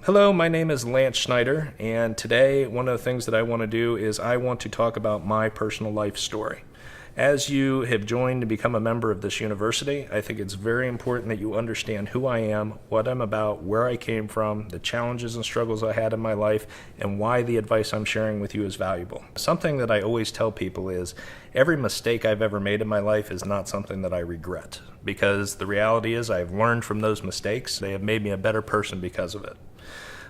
Hello, my name is Lance Shnider, and today one of the things that I want to do is I want to talk about my personal life story. As you have joined to become a member of this university, I think it's very important that you understand who I am, what I'm about, where I came from, the challenges and struggles I had in my life, and why the advice I'm sharing with you is valuable. Something that I always tell people is every mistake I've ever made in my life is not something that I regret, because the reality is I've learned from those mistakes. They have made me a better person because of it.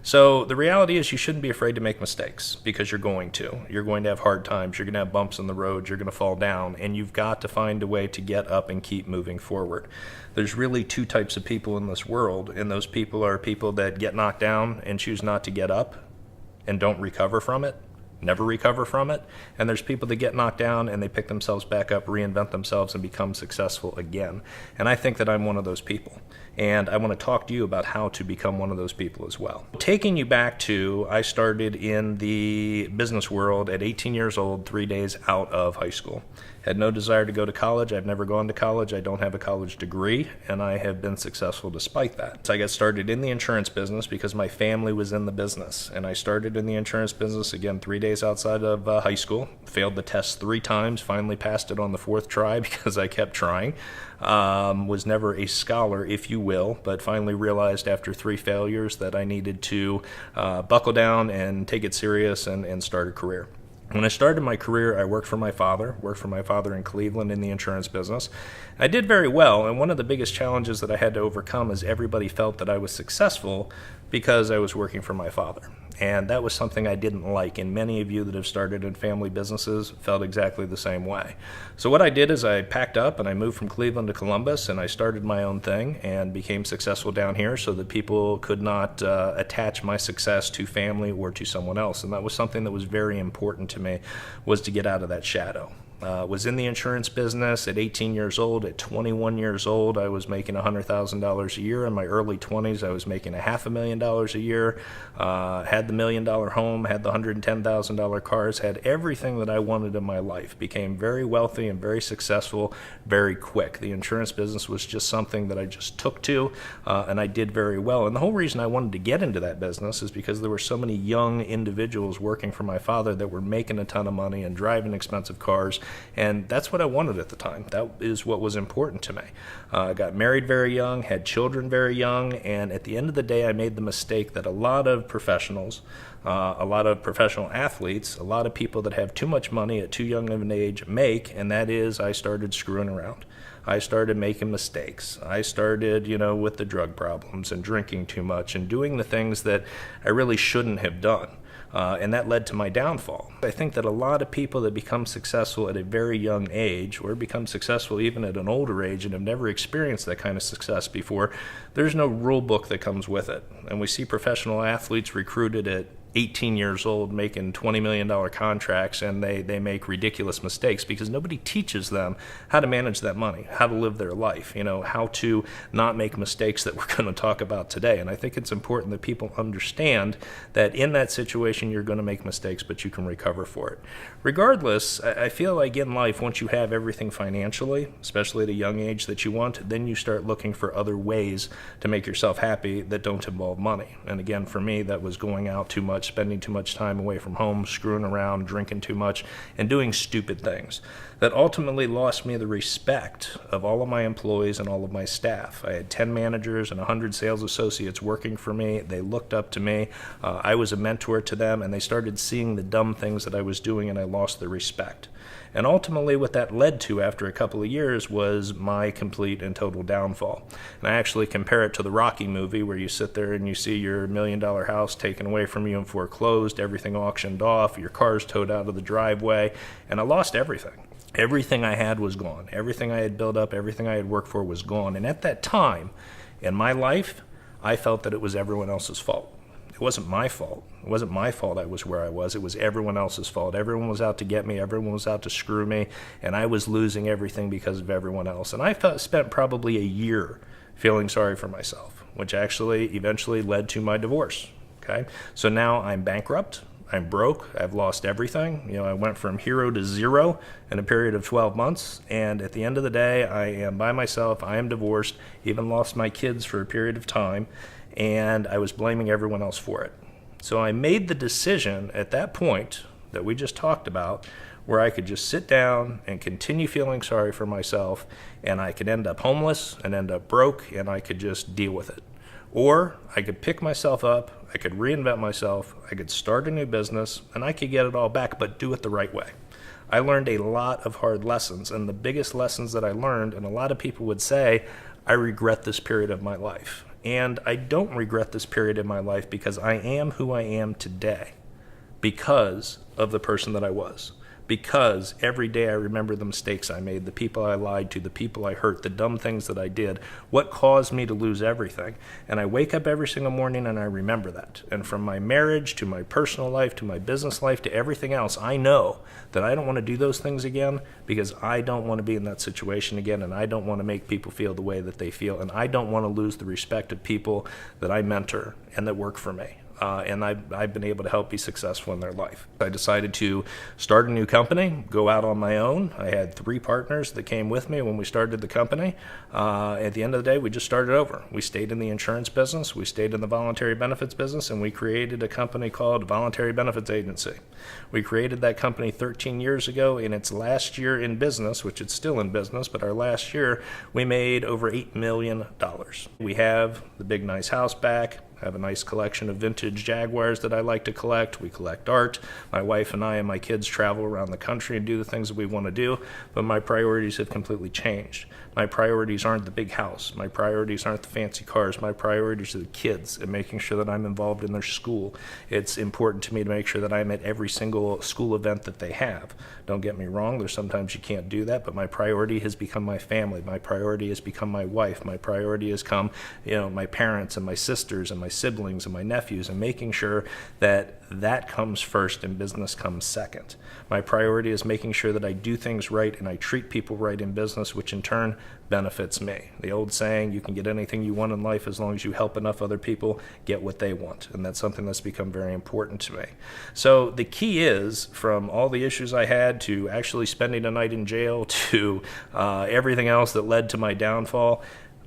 So the reality is you shouldn't be afraid to make mistakes, because you're going to. You're going to have hard times, you're going to have bumps in the road, you're going to fall down, and you've got to find a way to get up and keep moving forward. There's really two types of people in this world, and those people are people that get knocked down and choose not to get up and don't recover from it. Never recover from it. And there's people that get knocked down and they pick themselves back up, reinvent themselves, and become successful again. And I think that I'm one of those people. And I want to talk to you about how to become one of those people as well. Taking you back to, I started in the business world at 18 years old, 3 days out of high school. Had no desire to go to college. I've never gone to college. I don't have a college degree, and I have been successful despite that. So I got started in the insurance business because my family was in the business. And I started in the insurance business, again, 3 days outside of high school. Failed the test 3 times, finally passed it on the 4th try because I kept trying. Was never a scholar, if you will, but finally realized after 3 failures that I needed to buckle down and take it serious and start a career. When I started my career, I worked for my father in Cleveland in the insurance business. I did very well, and one of the biggest challenges that I had to overcome is everybody felt that I was successful because I was working for my father. And that was something I didn't like, and many of you that have started in family businesses felt exactly the same way. So what I did is I packed up and I moved from Cleveland to Columbus, and I started my own thing and became successful down here so that people could not attach my success to family or to someone else. And that was something that was very important to me, was to get out of that shadow. Was in the insurance business at 18 years old. At 21 years old, I was making $100,000 a year. In my early 20s, I was making $500,000 a year. Had the $1 million home, had the $110,000 cars, had everything that I wanted in my life. Became very wealthy and very successful very quick. The insurance business was just something that I just took to, and I did very well. And the whole reason I wanted to get into that business is because there were so many young individuals working for my father that were making a ton of money and driving expensive cars. And that's what I wanted at the time. That is what was important to me. I got married very young, had children very young, and at the end of the day, I made the mistake that a lot of professionals, a lot of professional athletes, a lot of people that have too much money at too young of an age make, and that is I started screwing around. I started making mistakes. I started, with the drug problems and drinking too much and doing the things that I really shouldn't have done. And that led to my downfall. I think that a lot of people that become successful at a very young age, or become successful even at an older age and have never experienced that kind of success before, there's no rule book that comes with it. And we see professional athletes recruited at 18 years old making $20 million contracts, and they make ridiculous mistakes because nobody teaches them how to manage that money, how to live their life, how to not make mistakes that we're going to talk about today. And I think it's important that people understand that in that situation you're going to make mistakes, but you can recover for it. Regardless, I feel like in life, once you have everything financially, especially at a young age that you want, then you start looking for other ways to make yourself happy that don't involve money. And again, for me, that was going out too much, spending too much time away from home, screwing around, drinking too much, and doing stupid things that ultimately lost me the respect of all of my employees and all of my staff. I had 10 managers and 100 sales associates working for me. They looked up to me. I was a mentor to them, and they started seeing the dumb things that I was doing, and I lost their respect. And ultimately what that led to after a couple of years was my complete and total downfall. And I actually compare it to the Rocky movie, where you sit there and you see your $1 million house taken away from you and foreclosed, everything auctioned off, your car's towed out of the driveway, and I lost everything. Everything I had was gone. Everything I had built up, everything I had worked for was gone. And at that time in my life, I felt that it was everyone else's fault. It wasn't my fault. It wasn't my fault I was where I was. It was everyone else's fault. Everyone was out to get me. Everyone was out to screw me. And I was losing everything because of everyone else. And I spent probably a year feeling sorry for myself, which actually eventually led to my divorce. Okay? So now I'm bankrupt. I'm broke. I've lost everything. I went from hero to zero in a period of 12 months. And at the end of the day, I am by myself. I am divorced, even lost my kids for a period of time. and I was blaming everyone else for it. So I made the decision at that point that we just talked about, where I could just sit down and continue feeling sorry for myself, and I could end up homeless and end up broke, and I could just deal with it. Or I could pick myself up, I could reinvent myself, I could start a new business, and I could get it all back, but do it the right way. I learned a lot of hard lessons, and the biggest lessons that I learned, and a lot of people would say, I regret this period of my life. And I don't regret this period in my life because I am who I am today because of the person that I was. Because every day I remember the mistakes I made, the people I lied to, the people I hurt, the dumb things that I did, what caused me to lose everything. And I wake up every single morning and I remember that. And from my marriage to my personal life to my business life to everything else, I know that I don't want to do those things again because I don't want to be in that situation again, and I don't want to make people feel the way that they feel, and I don't want to lose the respect of people that I mentor and that work for me. And I've been able to help be successful in their life. I decided to start a new company, go out on my own. I had 3 partners that came with me when we started the company. At the end of the day, we just started over. We stayed in the insurance business, we stayed in the voluntary benefits business, and we created a company called Voluntary Benefits Agency. We created that company 13 years ago. In its last year in business, which it's still in business, but our last year, we made over $8 million. We have the big nice house back. I have a nice collection of vintage Jaguars that I like to collect. We collect art. My wife and I and my kids travel around the country and do the things that we want to do, but my priorities have completely changed. My priorities aren't the big house. My priorities aren't the fancy cars. My priorities are the kids and making sure that I'm involved in their school. It's important to me to make sure that I'm at every single school event that they have. Don't get me wrong, there's sometimes you can't do that, but my priority has become my family. My priority has become my wife. My priority has come, my parents and my sisters and my siblings and my nephews, and making sure that that comes first and business comes second. My priority is making sure that I do things right and I treat people right in business, which in turn benefits me. The old saying, you can get anything you want in life as long as you help enough other people get what they want. And that's something that's become very important to me. So the key is, from all the issues I had to actually spending a night in jail to everything else that led to my downfall,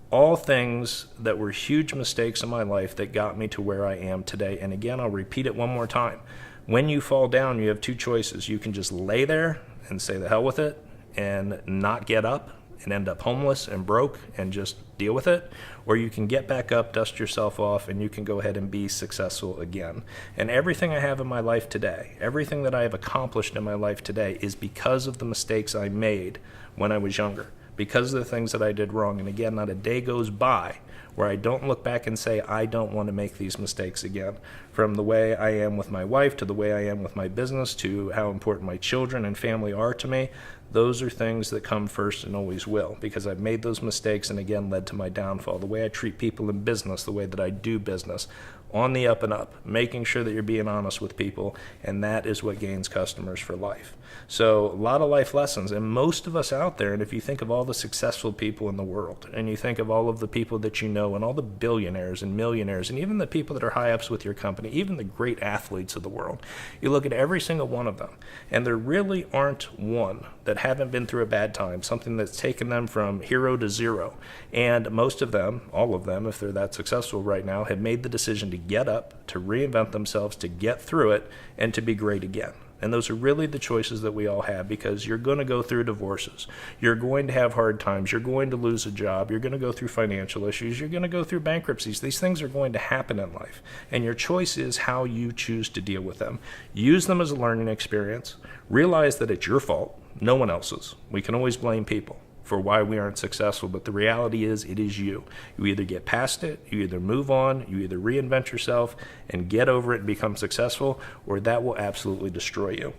all things that were huge mistakes in my life that got me to where I am today. And again, I'll repeat it one more time. When you fall down, you have 2 choices. You can just lay there and say the hell with it and not get up and end up homeless and broke and just deal with it, or you can get back up, dust yourself off, and you can go ahead and be successful again. And everything I have in my life today, everything that I have accomplished in my life today is because of the mistakes I made when I was younger, because of the things that I did wrong. And again, not a day goes by where I don't look back and say, I don't want to make these mistakes again. From the way I am with my wife to the way I am with my business to how important my children and family are to me, those are things that come first and always will, because I've made those mistakes and again led to my downfall. The way I treat people in business, the way that I do business, on the up and up, making sure that you're being honest with people, and that is what gains customers for life. So a lot of life lessons, and most of us out there, and if you think of all the successful people in the world, and you think of all of the people that you know, and all the billionaires and millionaires, and even the people that are high ups with your company, even the great athletes of the world, you look at every single one of them, and there really aren't one that haven't been through a bad time, something that's taken them from hero to zero. And most of them, all of them, if they're that successful right now, have made the decision to get up, to reinvent themselves, to get through it, and to be great again. And those are really the choices that we all have, because you're going to go through divorces. You're going to have hard times. You're going to lose a job. You're going to go through financial issues. You're going to go through bankruptcies. These things are going to happen in life. And your choice is how you choose to deal with them. Use them as a learning experience. Realize that it's your fault, no one else's. We can always blame people for why we aren't successful, but the reality is it is you. You either get past it, you either move on, you either reinvent yourself and get over it and become successful, or that will absolutely destroy you.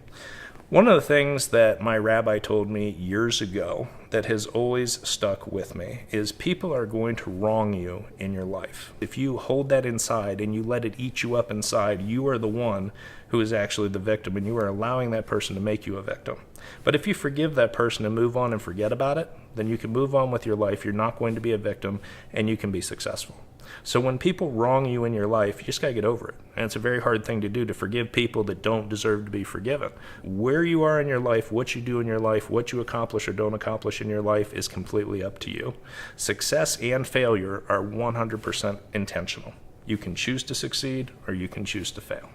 One of the things that my rabbi told me years ago that has always stuck with me is people are going to wrong you in your life. If you hold that inside and you let it eat you up inside, you are the one who is actually the victim, and you are allowing that person to make you a victim. But if you forgive that person and move on and forget about it, then you can move on with your life. You're not going to be a victim, and you can be successful. So when people wrong you in your life, you just got to get over it. And it's a very hard thing to do, to forgive people that don't deserve to be forgiven. Where you are in your life, what you do in your life, what you accomplish or don't accomplish in your life is completely up to you. Success and failure are 100% intentional. You can choose to succeed or you can choose to fail.